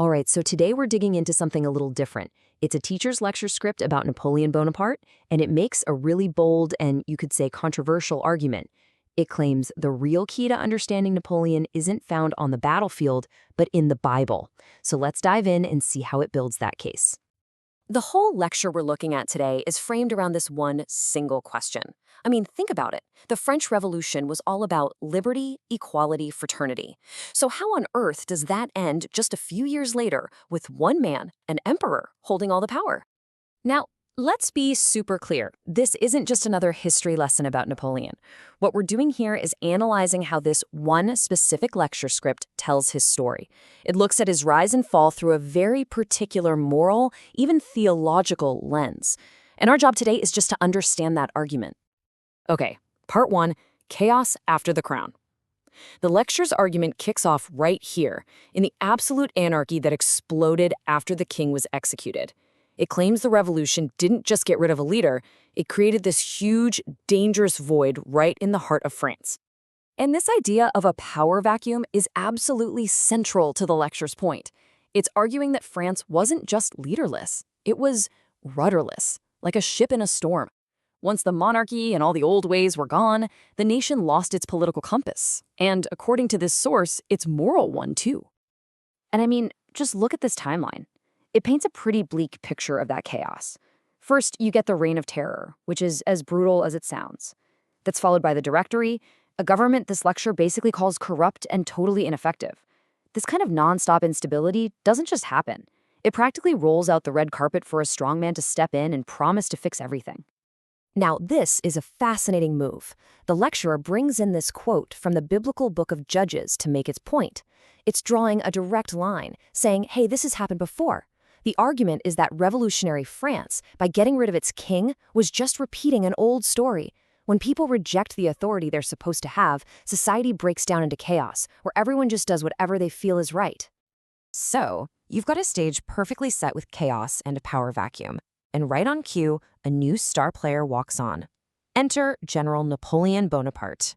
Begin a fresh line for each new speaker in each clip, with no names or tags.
All right, so today we're digging into something a little different. It's a teacher's lecture script about Napoleon Bonaparte, and it makes a really bold and, you could say, controversial argument. It claims the real key to understanding Napoleon isn't found on the battlefield, but in the Bible. So let's dive in and see how it builds that case. The whole lecture we're looking at today is framed around this one single question. I mean, think about it. The French Revolution was all about liberty, equality, fraternity. So how on earth does that end just a few years later with one man, an emperor, holding all the power? Now, let's be super clear. This isn't just another history lesson about Napoleon. What we're doing here is analyzing how this one specific lecture script tells his story. It looks at his rise and fall through a very particular moral, even theological lens. And our job today is just to understand that argument. Okay, part one, chaos after the crown. The lecture's argument kicks off right here, in the absolute anarchy that exploded after the king was executed. It claims the revolution didn't just get rid of a leader, it created this huge, dangerous void right in the heart of France. And this idea of a power vacuum is absolutely central to the lecture's point. It's arguing that France wasn't just leaderless, it was rudderless, like a ship in a storm. Once the monarchy and all the old ways were gone, the nation lost its political compass, and according to this source, its moral one too. And I mean, just look at this timeline. It paints a pretty bleak picture of that chaos. First, you get the Reign of Terror, which is as brutal as it sounds. That's followed by the Directory, a government this lecture basically calls corrupt and totally ineffective. This kind of nonstop instability doesn't just happen. It practically rolls out the red carpet for a strongman to step in and promise to fix everything. Now, this is a fascinating move. The lecturer brings in this quote from the biblical book of Judges to make its point. It's drawing a direct line, saying, hey, this has happened before. The argument is that revolutionary France, by getting rid of its king, was just repeating an old story. When people reject the authority they're supposed to have, society breaks down into chaos, where everyone just does whatever they feel is right. So, you've got a stage perfectly set with chaos and a power vacuum. And right on cue, a new star player walks on. Enter General Napoleon Bonaparte.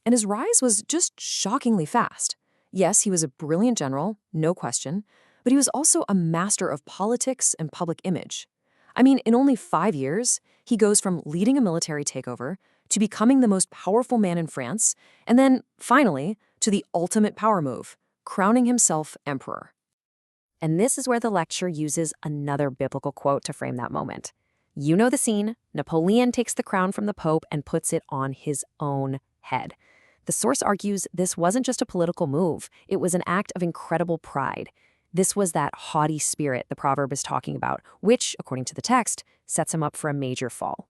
And his rise was just shockingly fast. Yes, he was a brilliant general, no question, but he was also a master of politics and public image. I mean, in only 5 years, he goes from leading a military takeover to becoming the most powerful man in France, and then, finally, to the ultimate power move, crowning himself emperor. And this is where the lecture uses another biblical quote to frame that moment. You know the scene. Napoleon takes the crown from the Pope and puts it on his own head. The source argues this wasn't just a political move. It was an act of incredible pride. This was that haughty spirit the proverb is talking about, which, according to the text, sets him up for a major fall.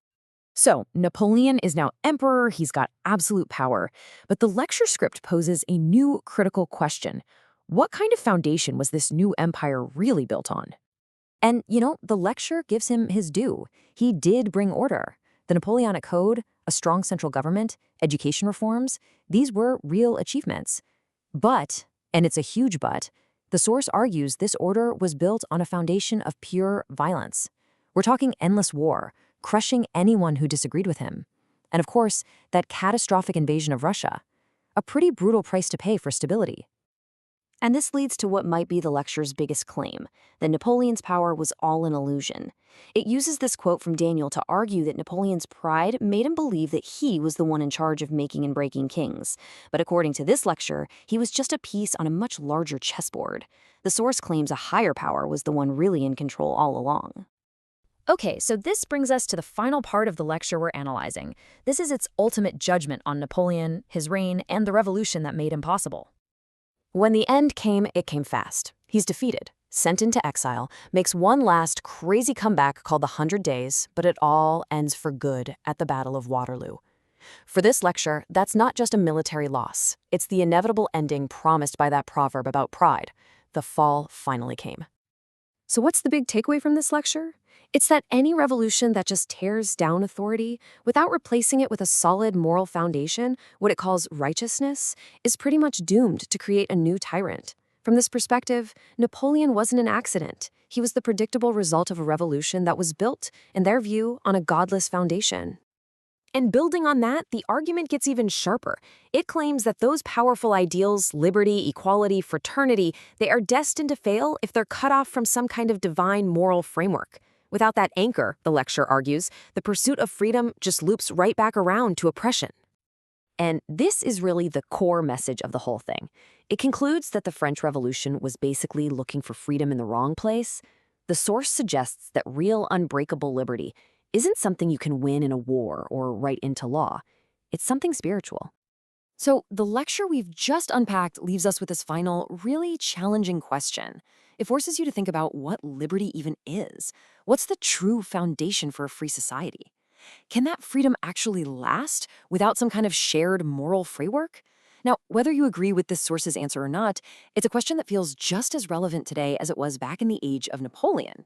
So, Napoleon is now emperor, he's got absolute power, but the lecture script poses a new critical question. What kind of foundation was this new empire really built on? And, the lecture gives him his due. He did bring order. The Napoleonic Code, a strong central government, education reforms, these were real achievements. But, and it's a huge but, the source argues this order was built on a foundation of pure violence. We're talking endless war, crushing anyone who disagreed with him. And of course, that catastrophic invasion of Russia. A pretty brutal price to pay for stability. And this leads to what might be the lecture's biggest claim, that Napoleon's power was all an illusion. It uses this quote from Daniel to argue that Napoleon's pride made him believe that he was the one in charge of making and breaking kings. But according to this lecture, he was just a piece on a much larger chessboard. The source claims a higher power was the one really in control all along. Okay, so this brings us to the final part of the lecture we're analyzing. This is its ultimate judgment on Napoleon, his reign, and the revolution that made him possible. When the end came, it came fast. He's defeated, sent into exile, makes one last crazy comeback called the 100 Days, but it all ends for good at the Battle of Waterloo. For this lecture, that's not just a military loss. It's the inevitable ending promised by that proverb about pride. The fall finally came. So what's the big takeaway from this lecture? It's that any revolution that just tears down authority without replacing it with a solid moral foundation, what it calls righteousness, is pretty much doomed to create a new tyrant. From this perspective, Napoleon wasn't an accident. He was the predictable result of a revolution that was built, in their view, on a godless foundation. And building on that, the argument gets even sharper. It claims that those powerful ideals, liberty, equality, fraternity, they are destined to fail if they're cut off from some kind of divine moral framework. Without that anchor, the lecture argues, the pursuit of freedom just loops right back around to oppression. And this is really the core message of the whole thing. It concludes that the French Revolution was basically looking for freedom in the wrong place. The source suggests that real unbreakable liberty isn't something you can win in a war or write into law. It's something spiritual. So the lecture we've just unpacked leaves us with this final, really challenging question. It forces you to think about what liberty even is. What's the true foundation for a free society? Can that freedom actually last without some kind of shared moral framework? Now, whether you agree with this source's answer or not, it's a question that feels just as relevant today as it was back in the age of Napoleon.